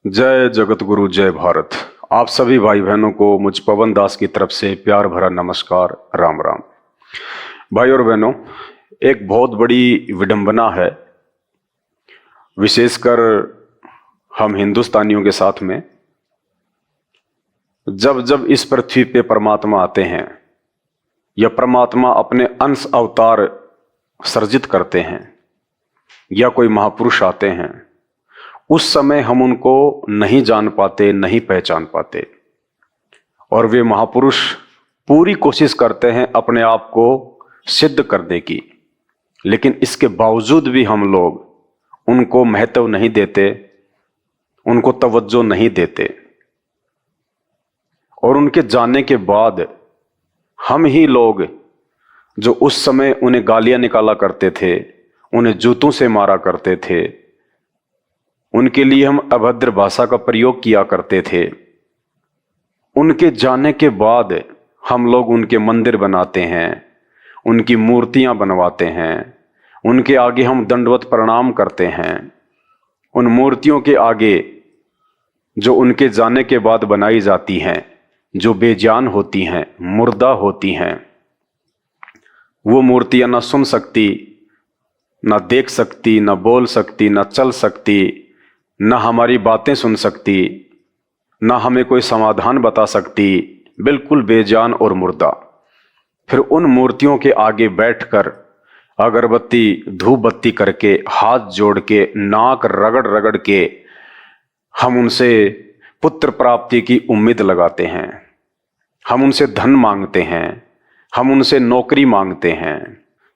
जय जगत गुरु जय भारत। आप सभी भाई बहनों को मुझ पवन दास की तरफ से प्यार भरा नमस्कार, राम राम। भाई और बहनों, एक बहुत बड़ी विडंबना है, विशेषकर हम हिंदुस्तानियों के साथ में। जब जब इस पृथ्वी पे परमात्मा आते हैं या परमात्मा अपने अंश अवतार सर्जित करते हैं या कोई महापुरुष आते हैं, उस समय हम उनको नहीं जान पाते, नहीं पहचान पाते। और वे महापुरुष पूरी कोशिश करते हैं अपने आप को सिद्ध करने की, लेकिन इसके बावजूद भी हम लोग उनको महत्व नहीं देते, उनको तवज्जो नहीं देते। और उनके जाने के बाद हम ही लोग जो उस समय उन्हें गालियां निकाला करते थे, उन्हें जूतों से मारा करते थे, उनके लिए हम अभद्र भाषा का प्रयोग किया करते थे, उनके जाने के बाद हम लोग उनके मंदिर बनाते हैं, उनकी मूर्तियां बनवाते हैं, उनके आगे हम दंडवत प्रणाम करते हैं। उन मूर्तियों के आगे जो उनके जाने के बाद बनाई जाती हैं, जो बेजान होती हैं, मुर्दा होती हैं, वो मूर्तियां ना सुन सकती, ना देख सकती, ना बोल सकती, ना चल सकती, ना हमारी बातें सुन सकती, ना हमें कोई समाधान बता सकती, बिल्कुल बेजान और मुर्दा। फिर उन मूर्तियों के आगे बैठकर अगरबत्ती धूप बत्ती करके, हाथ जोड़ के, नाक रगड़ रगड़ के हम उनसे पुत्र प्राप्ति की उम्मीद लगाते हैं, हम उनसे धन मांगते हैं, हम उनसे नौकरी मांगते हैं।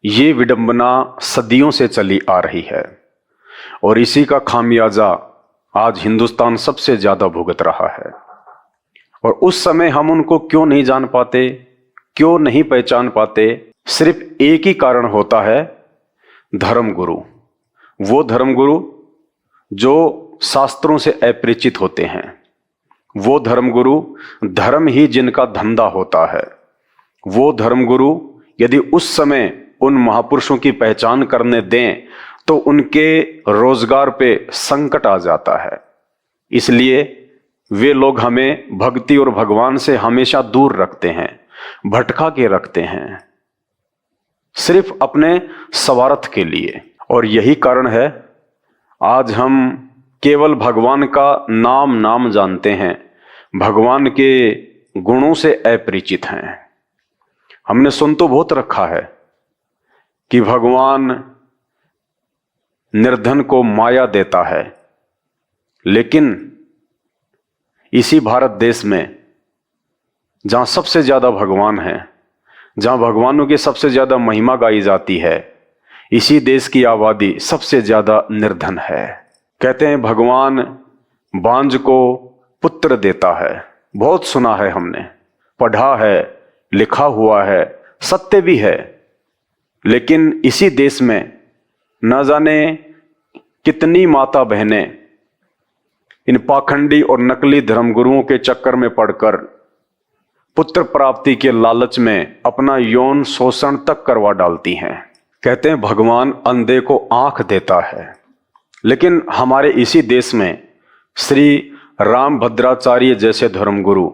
ये विडंबना सदियों से चली आ रही है और इसी का खामियाजा आज हिंदुस्तान सबसे ज्यादा भुगत रहा है। और उस समय हम उनको क्यों नहीं जान पाते, क्यों नहीं पहचान पाते? सिर्फ एक ही कारण होता है, धर्मगुरु। वो धर्मगुरु जो शास्त्रों से अपरिचित होते हैं, वो धर्मगुरु धर्म ही जिनका धंधा होता है, वो धर्मगुरु यदि उस समय उन महापुरुषों की पहचान करने दें तो उनके रोजगार पे संकट आ जाता है। इसलिए वे लोग हमें भक्ति और भगवान से हमेशा दूर रखते हैं, भटका के रखते हैं, सिर्फ अपने स्वार्थ के लिए। और यही कारण है आज हम केवल भगवान का नाम जानते हैं, भगवान के गुणों से अपरिचित हैं। हमने सुन तो बहुत रखा है कि भगवान निर्धन को माया देता है, लेकिन इसी भारत देश में जहां सबसे ज्यादा भगवान है, जहां भगवानों की सबसे ज्यादा महिमा गाई जाती है, इसी देश की आबादी सबसे ज्यादा निर्धन है। कहते हैं भगवान बांझ को पुत्र देता है। बहुत सुना है, हमने पढ़ा है, लिखा हुआ है, सत्य भी है। लेकिन इसी देश में न जाने कितनी माता बहनें इन पाखंडी और नकली धर्मगुरुओं के चक्कर में पड़कर पुत्र प्राप्ति के लालच में अपना यौन शोषण तक करवा डालती हैं। कहते हैं भगवान अंधे को आंख देता है, लेकिन हमारे इसी देश में श्री रामभद्राचार्य जैसे धर्मगुरु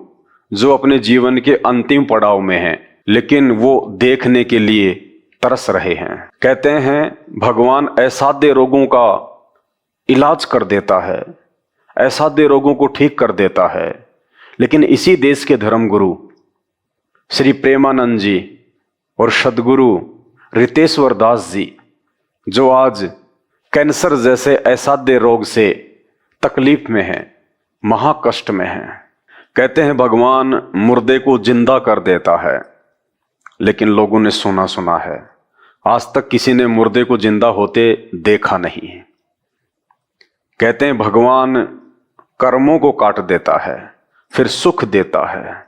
जो अपने जीवन के अंतिम पड़ाव में हैं, लेकिन वो देखने के लिए तरस रहे हैं। कहते हैं भगवान असाध्य रोगों का इलाज कर देता है, असाध्य रोगों को ठीक कर देता है, लेकिन इसी देश के धर्मगुरु श्री प्रेमानंद जी और सदगुरु रितेश्वर दास जी, जो आज कैंसर जैसे असाध्य रोग से तकलीफ में हैं, महाकष्ट में हैं, कहते हैं भगवान मुर्दे को जिंदा कर देता है। लेकिन लोगों ने सुना है, आज तक किसी ने मुर्दे को जिंदा होते देखा नहीं है। कहते हैं भगवान कर्मों को काट देता है, फिर सुख देता है,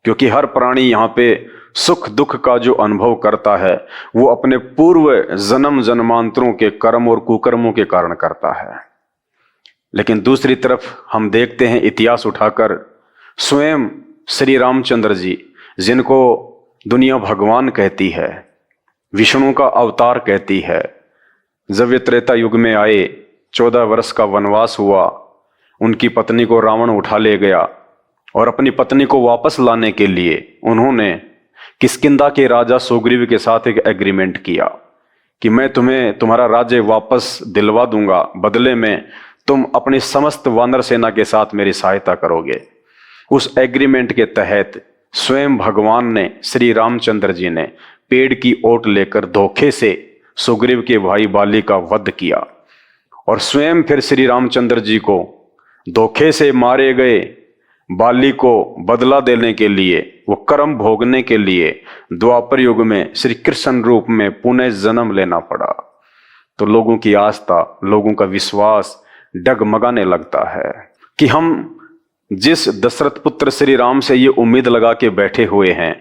क्योंकि हर प्राणी यहाँ पे सुख दुख का जो अनुभव करता है वो अपने पूर्व जन्म जन्मांतरों के कर्म और कुकर्मों के कारण करता है। लेकिन दूसरी तरफ हम देखते हैं इतिहास उठाकर, स्वयं श्री रामचंद्र जी, जिनको दुनिया भगवान कहती है, विष्णु का अवतार कहती है, जब वे त्रेता युग में आए, 14 वर्ष का वनवास हुआ, उनकी पत्नी को रावण उठा ले गया और अपनी पत्नी को वापस लाने के लिए उन्होंने किष्किंधा के राजा सुग्रीव के साथ एक एग्रीमेंट किया कि मैं तुम्हें तुम्हारा राज्य वापस दिलवा दूंगा, बदले में तुम अपनी समस्त वानर सेना के साथ मेरी सहायता करोगे। उस एग्रीमेंट के तहत स्वयं भगवान ने, श्री रामचंद्र जी ने पेड़ की ओट लेकर धोखे से सुग्रीव के भाई बाली का वध किया और स्वयं फिर श्री रामचंद्र जी को धोखे से मारे गए बाली को बदला देने के लिए, वो कर्म भोगने के लिए द्वापर युग में श्री कृष्ण रूप में पुनः जन्म लेना पड़ा। तो लोगों की आस्था, लोगों का विश्वास डगमगाने लगता है कि हम जिस दशरथ पुत्र श्री राम से ये उम्मीद लगा के बैठे हुए हैं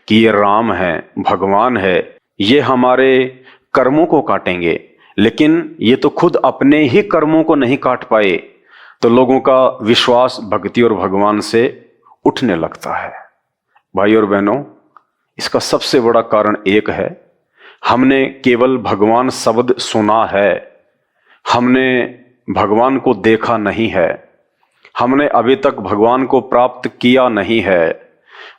कि ये राम है, भगवान है, ये हमारे कर्मों को काटेंगे, लेकिन ये तो खुद अपने ही कर्मों को नहीं काट पाए, तो लोगों का विश्वास भक्ति और भगवान से उठने लगता है। भाई और बहनों, इसका सबसे बड़ा कारण एक है, हमने केवल भगवान शब्द सुना है, हमने भगवान को देखा नहीं है, हमने अभी तक भगवान को प्राप्त किया नहीं है।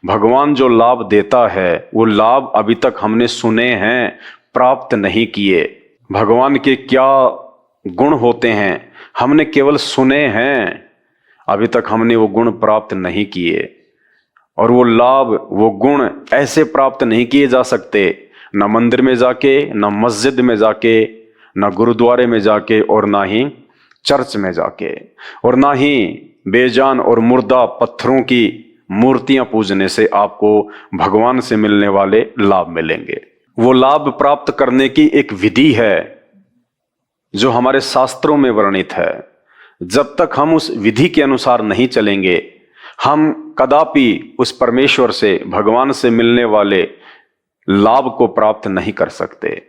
भगवान जो लाभ देता है वो लाभ अभी तक हमने सुने हैं, प्राप्त नहीं किए। भगवान के क्या गुण होते हैं हमने केवल सुने हैं, अभी तक हमने वो गुण प्राप्त नहीं किए। और वो लाभ, वो गुण ऐसे प्राप्त नहीं किए जा सकते, न मंदिर में जाके, न मस्जिद में जाके, न गुरुद्वारे में जाके, और ना ही चर्च में जाके, और ना ही बेजान और मुर्दा पत्थरों की मूर्तियां पूजने से आपको भगवान से मिलने वाले लाभ मिलेंगे। वो लाभ प्राप्त करने की एक विधि है जो हमारे शास्त्रों में वर्णित है। जब तक हम उस विधि के अनुसार नहीं चलेंगे, हम कदापि उस परमेश्वर से, भगवान से मिलने वाले लाभ को प्राप्त नहीं कर सकते।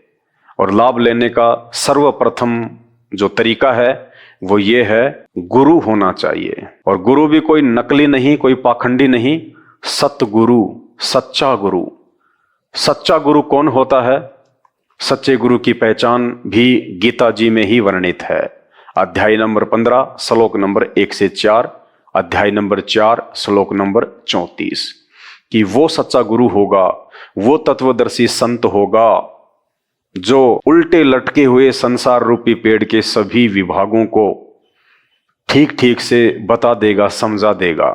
और लाभ लेने का सर्वप्रथम जो तरीका है वो ये है, गुरु होना चाहिए। और गुरु भी कोई नकली नहीं, कोई पाखंडी नहीं, सतगुरु, सच्चा गुरु। सच्चा गुरु कौन होता है? सच्चे गुरु की पहचान भी गीता जी में ही वर्णित है। अध्याय नंबर 15 श्लोक नंबर 1 से 4, अध्याय नंबर 4 श्लोक नंबर 34, कि वो सच्चा गुरु होगा, वो तत्वदर्शी संत होगा जो उल्टे लटके हुए संसार रूपी पेड़ के सभी विभागों को ठीक ठीक से बता देगा, समझा देगा।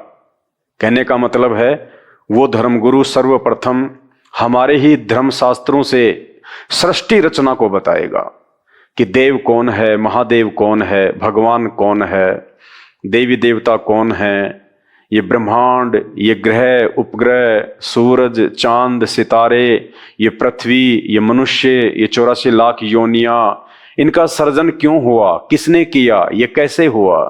कहने का मतलब है, वो धर्मगुरु सर्वप्रथम हमारे ही धर्मशास्त्रों से सृष्टि रचना को बताएगा कि देव कौन है, महादेव कौन है, भगवान कौन है, देवी देवता कौन है, ये ब्रह्मांड, ये ग्रह उपग्रह, सूरज, चांद, सितारे, ये पृथ्वी, ये मनुष्य, ये 84 लाख योनियां, इनका सर्जन क्यों हुआ, किसने किया, ये कैसे हुआ।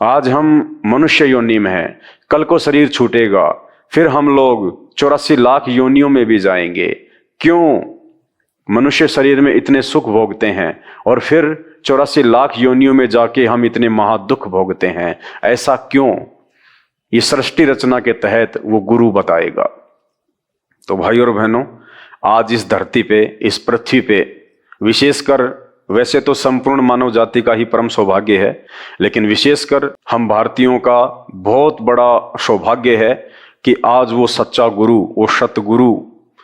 आज हम मनुष्य योनि में हैं, कल को शरीर छूटेगा, फिर हम लोग 84 लाख योनियों में भी जाएंगे। क्यों मनुष्य शरीर में इतने सुख भोगते हैं और फिर 84 लाख योनियों में जाके हम इतने महादुख भोगते हैं, ऐसा क्यों? ये सृष्टि रचना के तहत वो गुरु बताएगा। तो भाई और बहनों, आज इस धरती पे, इस पृथ्वी पे, विशेषकर, वैसे तो संपूर्ण मानव जाति का ही परम सौभाग्य है, लेकिन विशेषकर हम भारतीयों का बहुत बड़ा सौभाग्य है कि आज वो सच्चा गुरु, वो सतगुरु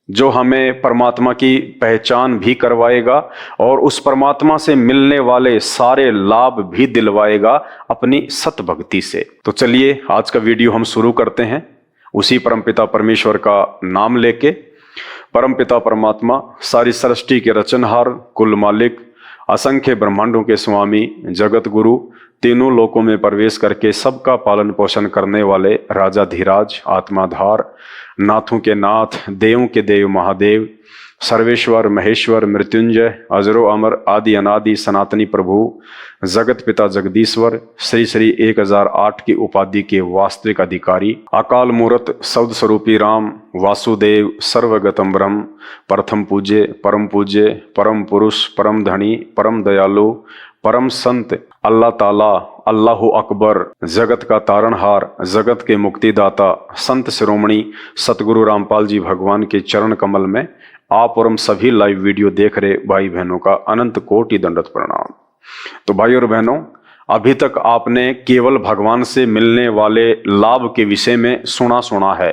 जो हमें परमात्मा की पहचान भी करवाएगा और उस परमात्मा से मिलने वाले सारे लाभ भी दिलवाएगा अपनी सत भक्ति से। तो चलिए आज का वीडियो हम शुरू करते हैं उसी परमपिता परमेश्वर का नाम लेके। परमपिता परमात्मा सारी सृष्टि के रचनहार, कुल मालिक, असंख्य ब्रह्मांडों के स्वामी, जगत गुरु, तीनों लोकों में प्रवेश करके सबका पालन पोषण करने वाले राजाधिराज, आत्माधार, नाथों के नाथ, देवों के देव महादेव, सर्वेश्वर, महेश्वर, मृत्युंजय, अजरो अमर, आदि अनादि सनातनी प्रभु, जगत पिता जगदीश्वर, श्री श्री 1008 की उपाधि के वास्तविक अधिकारी, अकाल मूर्त शब्द स्वरूपी राम, वासुदेव, सर्वगतम ब्रह्म, प्रथम पूज्य, परम पुरुष, परम धनी, परम दयालु, परम संत, अल्लाह ताला, अल्लाहु अकबर, जगत का तारणहार, जगत के मुक्तिदाता, संत शिरोमणि सतगुरु रामपाल जी भगवान के चरण कमल में आप और हम सभी लाइव वीडियो देख रहे भाई बहनों का अनंत कोटि दंडवत प्रणाम। तो भाई और बहनों, अभी तक आपने केवल भगवान से मिलने वाले लाभ के विषय में सुना है।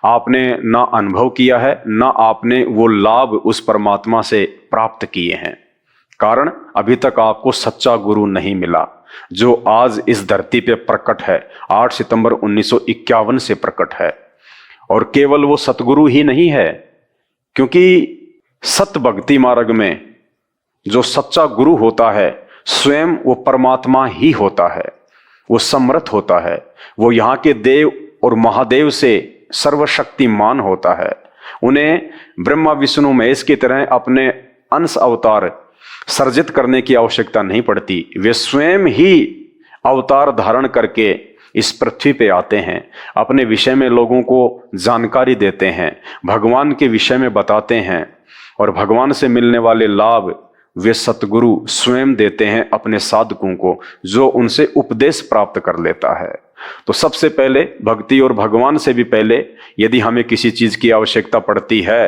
आपने ना अनुभव किया है, ना आपने वो लाभ उस परमात्मा से प्राप्त किए हैं। कारण अभी तक आपको सच्चा गुरु नहीं मिला, जो आज इस धरती पे प्रकट है, 8 सितंबर 1951 से प्रकट है। और केवल वो सतगुरु ही नहीं है, क्योंकि सत भक्ति मार्ग में जो सच्चा गुरु होता है स्वयं वो परमात्मा ही होता है। वो समर्थ होता है, वो यहाँ के देव और महादेव से सर्वशक्तिमान होता है। उन्हें ब्रह्मा विष्णु महेश की तरह अपने अंश अवतार सर्जित करने की आवश्यकता नहीं पड़ती। वे स्वयं ही अवतार धारण करके इस पृथ्वी पे आते हैं, अपने विषय में लोगों को जानकारी देते हैं, भगवान के विषय में बताते हैं, और भगवान से मिलने वाले लाभ वे सतगुरु स्वयं देते हैं अपने साधकों को, जो उनसे उपदेश प्राप्त कर लेता है। तो सबसे पहले भक्ति और भगवान से भी पहले यदि हमें किसी चीज की आवश्यकता पड़ती है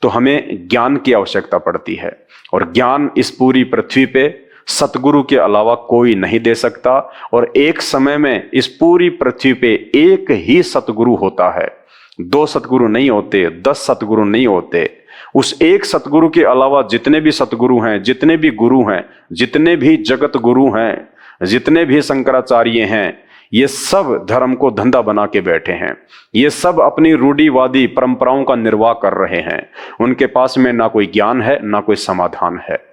तो हमें ज्ञान की आवश्यकता पड़ती है। और ज्ञान इस पूरी पृथ्वी पे सतगुरु के अलावा कोई नहीं दे सकता। और एक समय में इस पूरी पृथ्वी पे एक ही सतगुरु होता है, 2 सतगुरु नहीं होते, 10 सतगुरु नहीं होते। उस एक सतगुरु के अलावा जितने भी सतगुरु हैं, जितने भी गुरु हैं, जितने भी जगत गुरु हैं, जितने भी शंकराचार्य हैं, ये सब धर्म को धंधा बना के बैठे हैं। ये सब अपनी रूढ़िवादी परंपराओं का निर्वाह कर रहे हैं। उनके पास में ना कोई ज्ञान है, ना कोई समाधान है।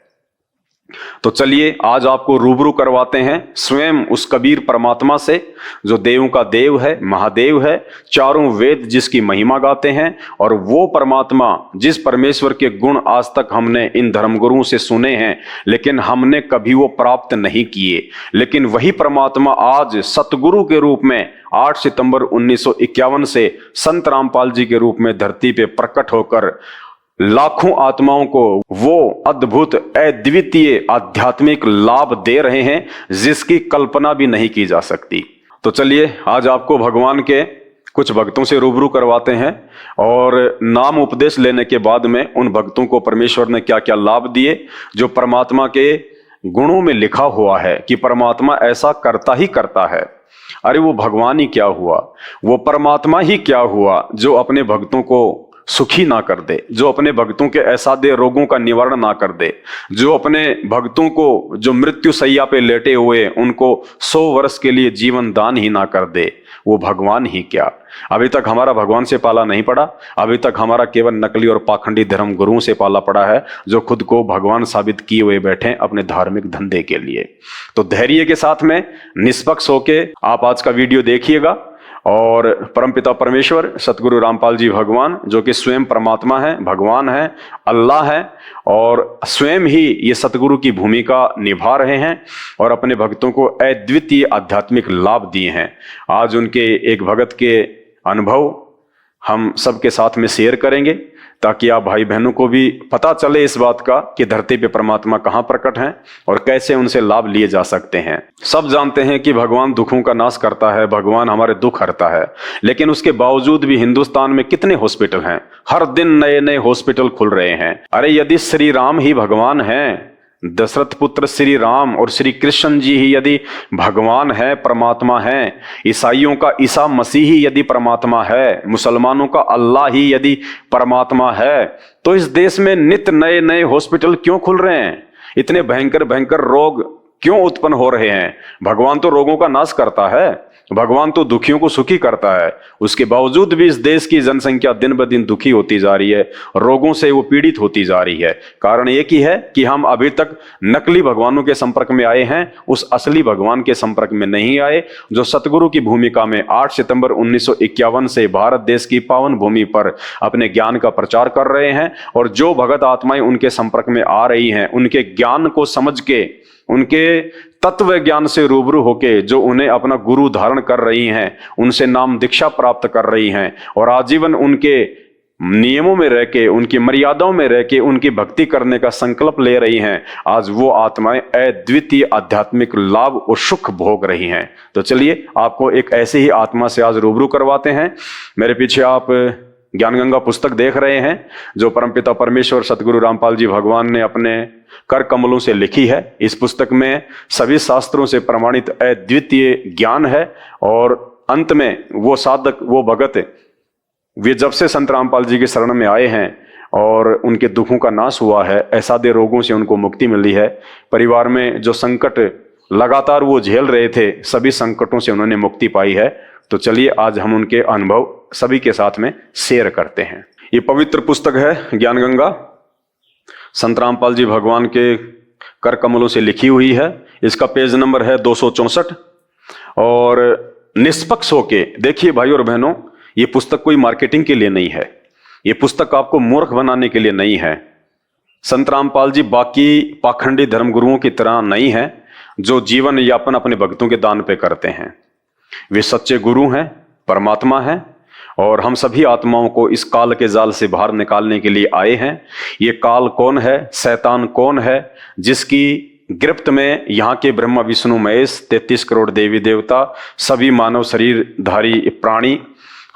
तो चलिए आज आपको रूबरू करवाते हैं स्वयं उस कबीर परमात्मा से, जो देवों का देव है, महादेव है, चारों वेद जिसकी महिमा गाते हैं। और वो परमात्मा जिस परमेश्वर के गुण आज तक हमने इन धर्मगुरुओं से सुने हैं, लेकिन हमने कभी वो प्राप्त नहीं किए, लेकिन वही परमात्मा आज सतगुरु के रूप में 8 सितंबर 1951 से संत रामपाल जी के रूप में धरती पे प्रकट होकर लाखों आत्माओं को वो अद्भुत अद्वितीय आध्यात्मिक लाभ दे रहे हैं, जिसकी कल्पना भी नहीं की जा सकती। तो चलिए आज आपको भगवान के कुछ भक्तों से रूबरू करवाते हैं, और नाम उपदेश लेने के बाद में उन भक्तों को परमेश्वर ने क्या क्या लाभ दिए, जो परमात्मा के गुणों में लिखा हुआ है कि परमात्मा ऐसा करता ही करता है। अरे वो भगवान ही क्या हुआ, वो परमात्मा ही क्या हुआ जो अपने भक्तों को सुखी ना कर दे, जो अपने भक्तों के असाध्य रोगों का निवारण ना कर दे, जो अपने भक्तों को जो मृत्यु सैया पे लेटे हुए उनको 100 वर्ष के लिए जीवन दान ही ना कर दे। वो भगवान ही क्या। अभी तक हमारा भगवान से पाला नहीं पड़ा, अभी तक हमारा केवल नकली और पाखंडी धर्म गुरुओं से पाला पड़ा है, जो खुद को भगवान साबित किए हुए बैठे हैं अपने धार्मिक धंधे के लिए। तो धैर्य के साथ में निष्पक्ष होके आप आज का वीडियो देखिएगा, और परमपिता परमेश्वर सतगुरु रामपाल जी भगवान, जो कि स्वयं परमात्मा है, भगवान है, अल्लाह है, और स्वयं ही ये सतगुरु की भूमिका निभा रहे हैं और अपने भक्तों को अद्वितीय आध्यात्मिक लाभ दिए हैं। आज उनके एक भगत के अनुभव हम सबके साथ में शेयर करेंगे, ताकि आप भाई बहनों को भी पता चले इस बात का कि धरती पे परमात्मा कहाँ प्रकट हैं और कैसे उनसे लाभ लिए जा सकते हैं। सब जानते हैं कि भगवान दुखों का नाश करता है, भगवान हमारे दुख हरता है, लेकिन उसके बावजूद भी हिंदुस्तान में कितने हॉस्पिटल हैं, हर दिन नए नए हॉस्पिटल खुल रहे हैं। अरे यदि श्री राम ही भगवान हैं, दशरथ पुत्र श्री राम और श्री कृष्ण जी ही यदि भगवान है, परमात्मा है, ईसाइयों का ईसा मसीह ही यदि परमात्मा है, मुसलमानों का अल्लाह ही यदि परमात्मा है, तो इस देश में नित्य नए नए हॉस्पिटल क्यों खुल रहे हैं? इतने भयंकर भयंकर रोग क्यों उत्पन्न हो रहे हैं? भगवान तो रोगों का नाश करता है, भगवान तो दुखियों को सुखी करता है। उसके बावजूद भी इस देश की जनसंख्या दिन ब दिन दुखी होती जा रही है, रोगों से वो पीड़ित होती जा रही है। कारण एक ही है कि हम अभी तक नकली भगवानों के संपर्क में आए हैं, उस असली भगवान के संपर्क में नहीं आए, जो सतगुरु की भूमिका में 8 सितंबर 1951 से भारत देश की पावन भूमि पर अपने ज्ञान का प्रचार कर रहे हैं। और जो भगत आत्माएं उनके संपर्क में आ रही हैं, उनके ज्ञान को समझ के, उनके तत्व ज्ञान से रूबरू होके जो उन्हें अपना गुरु धारण कर रही हैं, उनसे नाम दीक्षा प्राप्त कर रही हैं, और आजीवन उनके नियमों में रह के, उनकी मर्यादाओं में रह के उनकी भक्ति करने का संकल्प ले रही हैं, आज वो आत्माएं अद्वितीय आध्यात्मिक लाभ और सुख भोग रही हैं। तो चलिए आपको एक ऐसी ही आत्मा से आज रूबरू करवाते हैं। मेरे पीछे आप ज्ञानगंगा पुस्तक देख रहे हैं जो परमपिता परमेश्वर सतगुरु रामपाल जी भगवान ने अपने कर कमलों से लिखी है। इस पुस्तक में सभी शास्त्रों से प्रमाणित अद्वितीय ज्ञान है और अंत में वो साधक, वो भगत, वे जब से संत रामपाल जी के शरण में आए हैं और उनके दुखों का नाश हुआ है, असाध्य रोगों से उनको मुक्ति मिली है, परिवार में जो संकट लगातार वो झेल रहे थे, सभी संकटों से उन्होंने मुक्ति पाई है। तो चलिए आज हम उनके अनुभव सभी के साथ में शेयर करते हैं। ये पवित्र पुस्तक है ज्ञानगंगा, संत रामपाल जी भगवान के कर कमलों से लिखी हुई है। इसका पेज नंबर है 264। और निष्पक्ष होके देखिए भाई और बहनों, ये पुस्तक कोई मार्केटिंग के लिए नहीं है, ये पुस्तक आपको मूर्ख बनाने के लिए नहीं है। संत रामपाल जी बाकी पाखंडी धर्मगुरुओं की तरह नहीं है जो जीवन यापन अपने भक्तों के दान पे करते हैं। वे सच्चे गुरु हैं, परमात्मा हैं और हम सभी आत्माओं को इस काल के जाल से बाहर निकालने के लिए आए हैं। ये काल कौन है, शैतान कौन है, जिसकी गिरफ्त में यहाँ के ब्रह्मा विष्णु महेश 33 करोड़ देवी देवता, सभी मानव शरीरधारी प्राणी,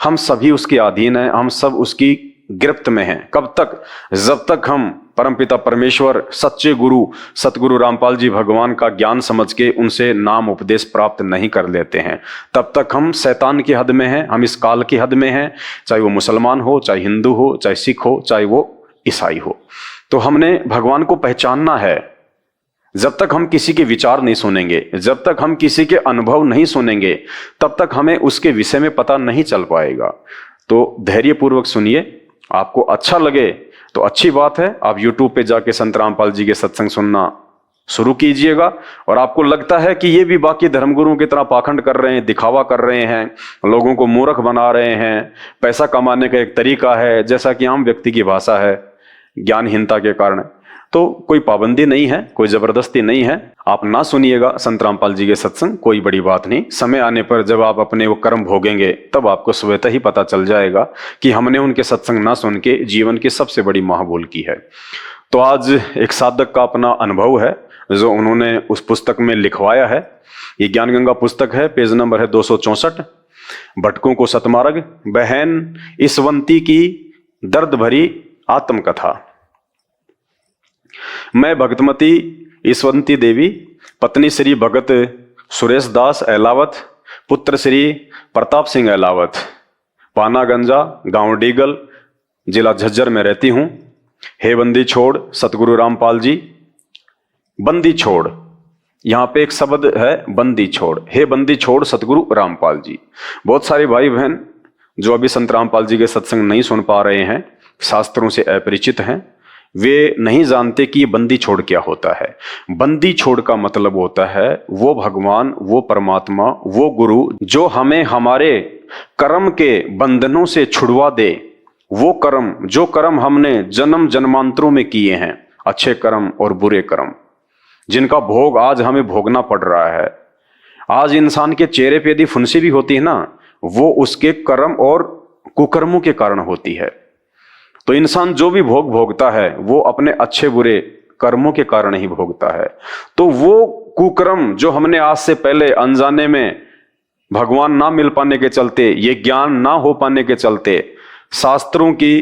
हम सभी उसके अधीन हैं, हम सब उसकी गिरफ्त में हैं। कब तक? जब तक हम परमपिता परमेश्वर सच्चे गुरु सतगुरु रामपाल जी भगवान का ज्ञान समझ के उनसे नाम उपदेश प्राप्त नहीं कर लेते हैं, तब तक हम शैतान की हद में हैं, हम इस काल की हद में हैं। चाहे वो मुसलमान हो, चाहे हिंदू हो, चाहे सिख हो, चाहे वो ईसाई हो। तो हमने भगवान को पहचानना है। जब तक हम किसी के विचार नहीं सुनेंगे, जब तक हम किसी के अनुभव नहीं सुनेंगे, तब तक हमें उसके विषय में पता नहीं चल पाएगा। तो धैर्यपूर्वक सुनिए, आपको अच्छा लगे तो अच्छी बात है, आप YouTube पे जाके संत रामपाल जी के सत्संग सुनना शुरू कीजिएगा। और आपको लगता है कि ये भी बाकी धर्मगुरुओं की तरह पाखंड कर रहे हैं, दिखावा कर रहे हैं, लोगों को मूर्ख बना रहे हैं, पैसा कमाने का एक तरीका है, जैसा कि आम व्यक्ति की भाषा है ज्ञानहीनता के कारण, तो कोई पाबंदी नहीं है, कोई जबरदस्ती नहीं है। आप ना सुनिएगा संत रामपाल जी के सत्संग, कोई बड़ी बात नहीं। समय आने पर जब आप अपने वो कर्म भोगेंगे तब आपको स्वतः ही पता चल जाएगा कि हमने उनके सत्संग ना सुन के जीवन की सबसे बड़ी महाभूल की है। तो आज एक साधक का अपना अनुभव है जो उन्होंने उस पुस्तक में लिखवाया है। ये ज्ञानगंगा पुस्तक है, पेज नंबर है 264। भटकों को सतमार्ग, बहन ईसवंती की दर्द भरी आत्मकथा। मैं भगतमती ईसवंती देवी, पत्नी श्री भगत सुरेश दास अहलावत, पुत्र श्री प्रताप सिंह अहलावत, पानागंजा गांव डीगल, जिला झज्जर में रहती हूं। हे बंदी छोड़ सतगुरु रामपाल जी। बंदी छोड़, यहाँ पे एक शब्द है बंदी छोड़। हे बंदी छोड़ सतगुरु रामपाल जी। बहुत सारे भाई बहन जो अभी संत रामपाल जी के सत्संग नहीं सुन पा रहे हैं, शास्त्रों से अपरिचित हैं, वे नहीं जानते कि ये बंदी छोड़ क्या होता है। बंदी छोड़ का मतलब होता है वो भगवान, वो परमात्मा, वो गुरु जो हमें हमारे कर्म के बंधनों से छुड़वा दे। वो कर्म, जो कर्म हमने जन्म जन्मांतरों में किए हैं, अच्छे कर्म और बुरे कर्म, जिनका भोग आज हमें भोगना पड़ रहा है। आज इंसान के चेहरे पे यदि फुंसी भी होती है ना, वो उसके कर्म और कुकर्मों के कारण होती है। तो इंसान जो भी भोग भोगता है वो अपने अच्छे बुरे कर्मों के कारण ही भोगता है। तो वो कुकर्म जो हमने आज से पहले अनजाने में, भगवान ना मिल पाने के चलते, ये ज्ञान ना हो पाने के चलते, शास्त्रों की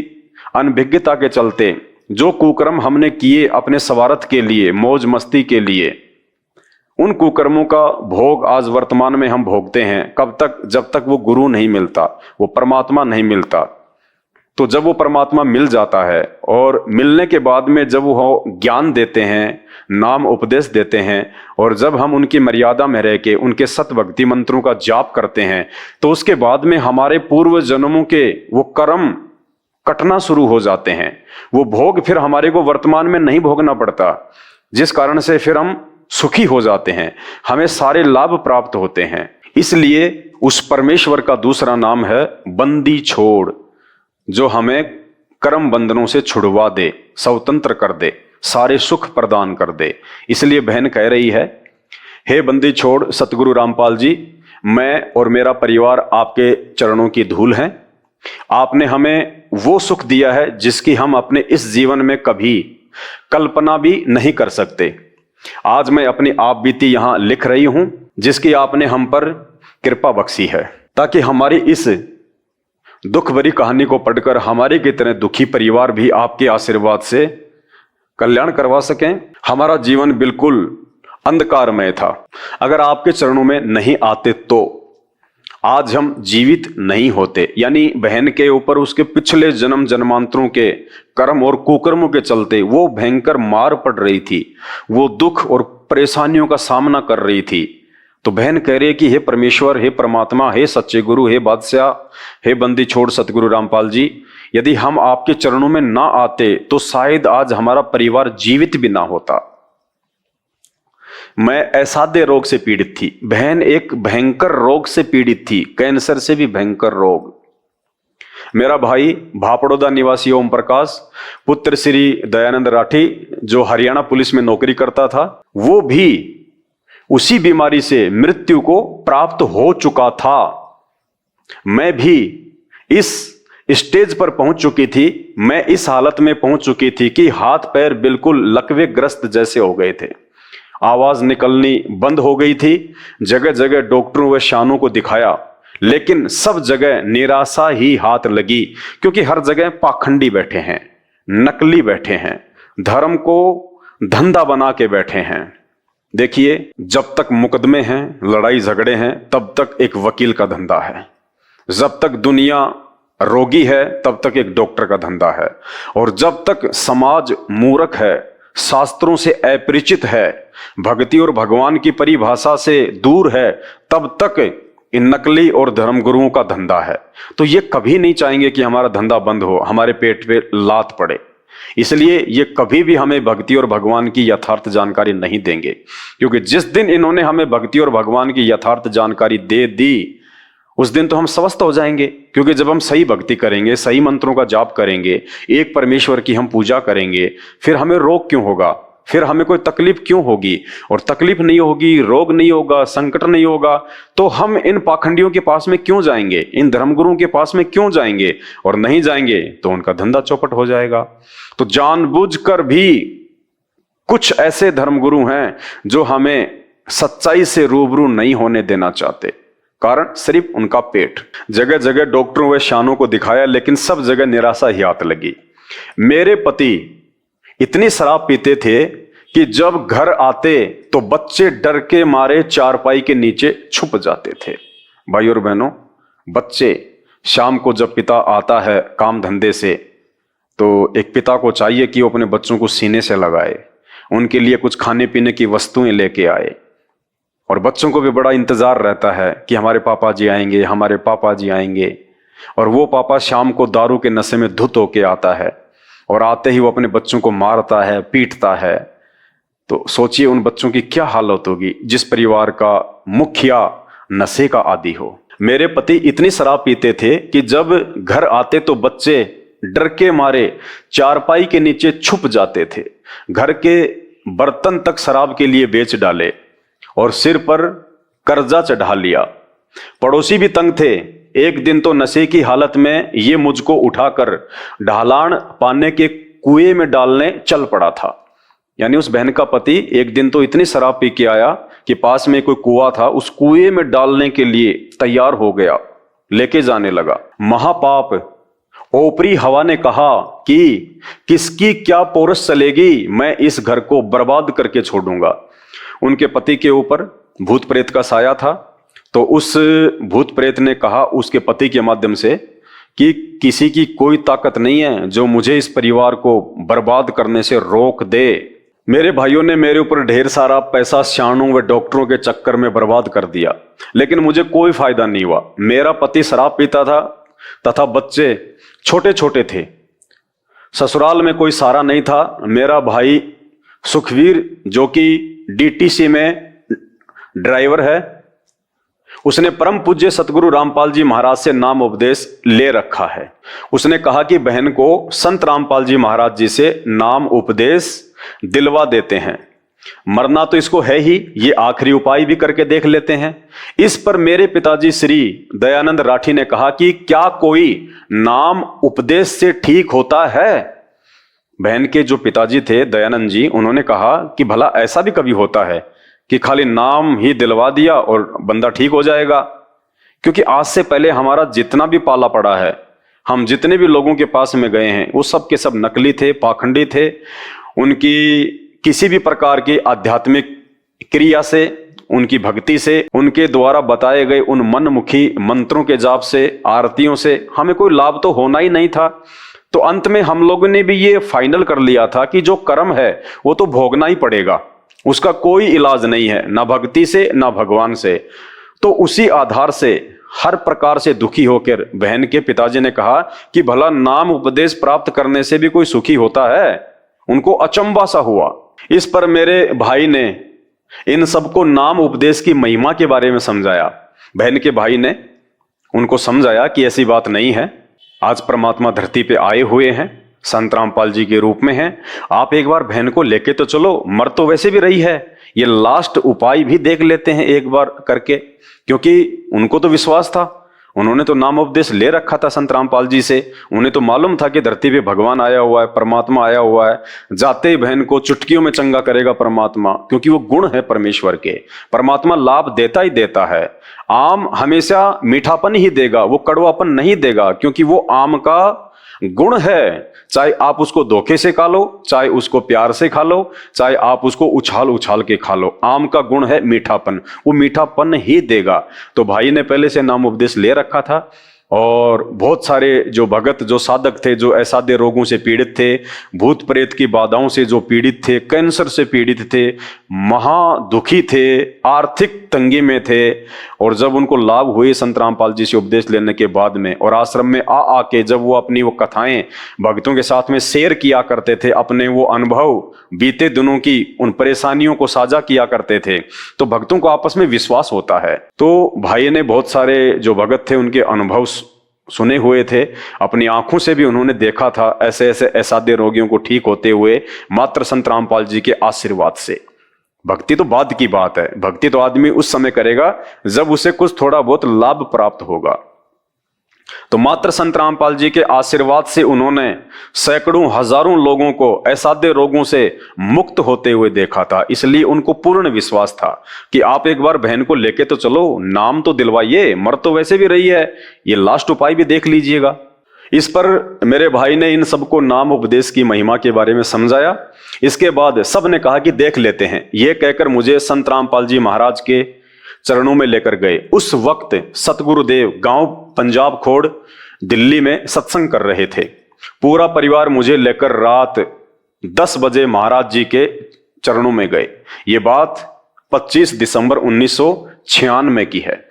अनभिज्ञता के चलते जो कुकर्म हमने किए अपने स्वार्थ के लिए, मौज मस्ती के लिए, उन कुकर्मों का भोग आज वर्तमान में हम भोगते हैं। कब तक? जब तक वो गुरु नहीं मिलता, वो परमात्मा नहीं मिलता। तो जब वो परमात्मा मिल जाता है और मिलने के बाद में जब वो ज्ञान देते हैं, नाम उपदेश देते हैं, और जब हम उनकी मर्यादा में रह के उनके सत भक्ति मंत्रों का जाप करते हैं, तो उसके बाद में हमारे पूर्व जन्मों के वो कर्म कटना शुरू हो जाते हैं। वो भोग फिर हमारे को वर्तमान में नहीं भोगना पड़ता, जिस कारण से फिर हम सुखी हो जाते हैं, हमें सारे लाभ प्राप्त होते हैं। इसलिए उस परमेश्वर का दूसरा नाम है बंदी छोड़, जो हमें कर्म बंधनों से छुड़वा दे, स्वतंत्र कर दे, सारे सुख प्रदान कर दे। इसलिए बहन कह रही है, हे बंदी छोड़ सतगुरु रामपाल जी, मैं और मेरा परिवार आपके चरणों की धूल हैं। आपने हमें वो सुख दिया है जिसकी हम अपने इस जीवन में कभी कल्पना भी नहीं कर सकते। आज मैं अपनी आप बीती यहां लिख रही हूं, जिसकी आपने हम पर कृपा बख्शी है, ताकि हमारी इस दुख भरी कहानी को पढ़कर हमारे की तरह दुखी परिवार भी आपके आशीर्वाद से कल्याण करवा सकें। हमारा जीवन बिल्कुल अंधकारमय था। अगर आपके चरणों में नहीं आते तो आज हम जीवित नहीं होते। यानी बहन के ऊपर उसके पिछले जन्म जन्मांतरों के कर्म और कुकर्मों के चलते वो भयंकर मार पड़ रही थी, वो दुख और परेशानियों का सामना कर रही थी। तो बहन कह रही है कि हे परमेश्वर, हे परमात्मा, हे सच्चे गुरु, हे बादशाह, हे बंदी छोड़ सतगुरु रामपाल जी, यदि हम आपके चरणों में ना आते तो शायद आज हमारा परिवार जीवित भी ना होता। मैं असाध्य रोग से पीड़ित थी। बहन एक भयंकर रोग से पीड़ित थी, कैंसर से भी भयंकर रोग। मेरा भाई भापड़ोदा निवासी ओम प्रकाश, पुत्र श्री दयानंद राठी, जो हरियाणा पुलिस में नौकरी करता था, वो भी उसी बीमारी से मृत्यु को प्राप्त हो चुका था। मैं भी इस स्टेज पर पहुंच चुकी थी, मैं इस हालत में पहुंच चुकी थी कि हाथ पैर बिल्कुल लकवे ग्रस्त जैसे हो गए थे, आवाज निकलनी बंद हो गई थी। जगह जगह डॉक्टरों व शानों को दिखाया, लेकिन सब जगह निराशा ही हाथ लगी, क्योंकि हर जगह पाखंडी बैठे हैं, नकली बैठे हैं, धर्म को धंधा बना के बैठे हैं। देखिए, जब तक मुकदमे हैं, लड़ाई झगड़े हैं, तब तक एक वकील का धंधा है। जब तक दुनिया रोगी है, तब तक एक डॉक्टर का धंधा है। और जब तक समाज मूर्ख है, शास्त्रों से अपरिचित है, भक्ति और भगवान की परिभाषा से दूर है, तब तक इन नकली और धर्मगुरुओं का धंधा है। तो ये कभी नहीं चाहेंगे कि हमारा धंधा बंद हो, हमारे पेट पे लात पड़े। इसलिए ये कभी भी हमें भक्ति और भगवान की यथार्थ जानकारी नहीं देंगे, क्योंकि जिस दिन इन्होंने हमें भक्ति और भगवान की यथार्थ जानकारी दे दी, उस दिन तो हम स्वस्थ हो जाएंगे। क्योंकि जब हम सही भक्ति करेंगे, सही मंत्रों का जाप करेंगे, एक परमेश्वर की हम पूजा करेंगे, फिर हमें रोग क्यों होगा, फिर हमें कोई तकलीफ क्यों होगी? और तकलीफ नहीं होगी, रोग नहीं होगा, संकट नहीं होगा, तो हम इन पाखंडियों के पास में क्यों जाएंगे, इन धर्मगुरुओं के पास में क्यों जाएंगे? और नहीं जाएंगे तो उनका धंधा चौपट हो जाएगा। तो जानबूझकर भी कुछ ऐसे धर्मगुरु हैं जो हमें सच्चाई से रूबरू नहीं होने देना चाहते, कारण सिर्फ उनका पेट। जगह जगह डॉक्टरों व शानों को दिखाया, लेकिन सब जगह निराशा ही हाथ लगी। मेरे पति इतनी शराब पीते थे कि जब घर आते तो बच्चे डर के मारे चारपाई के नीचे छुप जाते थे। भाई और बहनों, बच्चे शाम को जब पिता आता है काम धंधे से, तो एक पिता को चाहिए कि वो अपने बच्चों को सीने से लगाए, उनके लिए कुछ खाने पीने की वस्तुएं लेके आए। और बच्चों को भी बड़ा इंतजार रहता है कि हमारे पापा जी आएंगे, हमारे पापा जी आएंगे। और वो पापा शाम को दारू के नशे में धुत होके आता है, और आते ही वो अपने बच्चों को मारता है, पीटता है। तो सोचिए उन बच्चों की क्या हालत होगी जिस परिवार का मुखिया नशे का आदी हो। मेरे पति इतनी शराब पीते थे कि जब घर आते तो बच्चे डर के मारे चारपाई के नीचे छुप जाते थे। घर के बर्तन तक शराब के लिए बेच डाले और सिर पर कर्जा चढ़ा लिया। पड़ोसी भी तंग थे। एक दिन तो नशे की हालत में ये मुझको उठाकर ढालान पाने के कुएं में डालने चल पड़ा था। यानी उस बहन का पति एक दिन तो इतनी शराब पी के आया कि पास में कोई कुआं था, उस कुएं में डालने के लिए तैयार हो गया, लेके जाने लगा। महापाप ओपरी हवा ने कहा कि किसकी क्या पोरस चलेगी, मैं इस घर को बर्बाद करके छोड़ूंगा। उनके पति के ऊपर भूत प्रेत का साया था, तो उस भूत प्रेत ने कहा उसके पति के माध्यम से कि किसी की कोई ताकत नहीं है जो मुझे इस परिवार को बर्बाद करने से रोक दे। मेरे भाइयों ने मेरे ऊपर ढेर सारा पैसा शानों व डॉक्टरों के चक्कर में बर्बाद कर दिया, लेकिन मुझे कोई फायदा नहीं हुआ। मेरा पति शराब पीता था तथा बच्चे छोटे छोटे थे। ससुराल में कोई सहारा नहीं था। मेरा भाई सुखवीर, जो कि डीटीसी में ड्राइवर है, उसने परम पूज्य सतगुरु रामपाल जी महाराज से नाम उपदेश ले रखा है। उसने कहा कि बहन को संत रामपाल जी महाराज जी से नाम उपदेश दिलवा देते हैं। मरना तो इसको है ही, ये आखिरी उपाय भी करके देख लेते हैं। इस पर मेरे पिताजी श्री दयानंद राठी ने कहा कि क्या कोई नाम उपदेश से ठीक होता है? बहन के जो पिताजी थे दयानंद जी, उन्होंने कहा कि भला ऐसा भी कभी होता है कि खाली नाम ही दिलवा दिया और बंदा ठीक हो जाएगा? क्योंकि आज से पहले हमारा जितना भी पाला पड़ा है, हम जितने भी लोगों के पास में गए हैं वो सब के सब नकली थे, पाखंडी थे। उनकी किसी भी प्रकार की आध्यात्मिक क्रिया से, उनकी भक्ति से, उनके द्वारा बताए गए उन मनमुखी मंत्रों के जाप से, आरतियों से हमें कोई लाभ तो होना ही नहीं था। तो अंत में हम लोगों ने भी ये फाइनल कर लिया था कि जो कर्म है वो तो भोगना ही पड़ेगा, उसका कोई इलाज नहीं है, ना भक्ति से ना भगवान से। तो उसी आधार से हर प्रकार से दुखी होकर बहन के पिताजी ने कहा कि भला नाम उपदेश प्राप्त करने से भी कोई सुखी होता है? उनको अचंभा सा हुआ। इस पर मेरे भाई ने इन सबको नाम उपदेश की महिमा के बारे में समझाया। बहन के भाई ने उनको समझाया कि ऐसी बात नहीं है, आज परमात्मा धरती पे आए हुए हैं, संत रामपाल जी के रूप में हैं। आप एक बार बहन को लेके तो चलो, मर तो वैसे भी रही है, ये लास्ट उपाय भी देख लेते हैं एक बार करके। क्योंकि उनको तो विश्वास था, उन्होंने तो नाम उपदेश ले रखा था संत रामपाल जी से। उन्हें तो मालूम था कि धरती पे भगवान आया हुआ है, परमात्मा आया हुआ है, जाते ही बहन को चुटकियों में चंगा करेगा परमात्मा, क्योंकि वो गुण है परमेश्वर के। परमात्मा लाभ देता ही देता है। आम हमेशा मीठापन ही देगा, वो कड़वापन नहीं देगा, क्योंकि वो आम का गुण है। चाहे आप उसको धोखे से खा लो, चाहे उसको प्यार से खा लो, चाहे आप उसको उछाल उछाल के खा लो, आम का गुण है मीठापन, वो मीठापन ही देगा। तो भाई ने पहले से नाम उपदेश ले रखा था। और बहुत सारे जो भगत, जो साधक थे, जो असाध्य रोगों से पीड़ित थे, भूत प्रेत की बाधाओं से जो पीड़ित थे, कैंसर से पीड़ित थे, महा दुखी थे, आर्थिक तंगी में थे, और जब उनको लाभ हुए संत रामपाल जी से उपदेश लेने के बाद में, और आश्रम में आके जब वो अपनी वो कथाएं भक्तों के साथ में शेयर किया करते थे, अपने वो अनुभव बीते दिनों की उन परेशानियों को साझा किया करते थे, तो भक्तों को आपस में विश्वास होता है। तो भाई ने बहुत सारे जो भगत थे उनके अनुभव सुने हुए थे, अपनी आंखों से भी उन्होंने देखा था ऐसे ऐसे असाध्य रोगियों को ठीक होते हुए, मात्र संत रामपाल जी के आशीर्वाद से। भक्ति तो बाद की बात है, भक्ति तो आदमी उस समय करेगा जब उसे कुछ थोड़ा बहुत लाभ प्राप्त होगा। तो मात्र संत रामपाल जी के आशीर्वाद से उन्होंने सैकड़ों हजारों लोगों को असाध्य रोगों से मुक्त होते हुए देखा था। इसलिए उनको पूर्ण विश्वास था कि आप एक बार बहन को लेके तो चलो, नाम तो दिलवाइए, मर तो वैसे भी रही है, ये लास्ट उपाय भी देख लीजिएगा। इस पर मेरे भाई ने इन सबको नाम उपदेश की महिमा के बारे में समझाया। इसके बाद सब ने कहा कि देख लेते हैं। यह कहकर मुझे संत रामपाल जी महाराज के चरणों में लेकर गए। उस वक्त सतगुरुदेव गांव पंजाब खोड़ दिल्ली में सत्संग कर रहे थे। पूरा परिवार मुझे लेकर रात 10 बजे महाराज जी के चरणों में गए। ये बात 25 दिसंबर 1996 की है।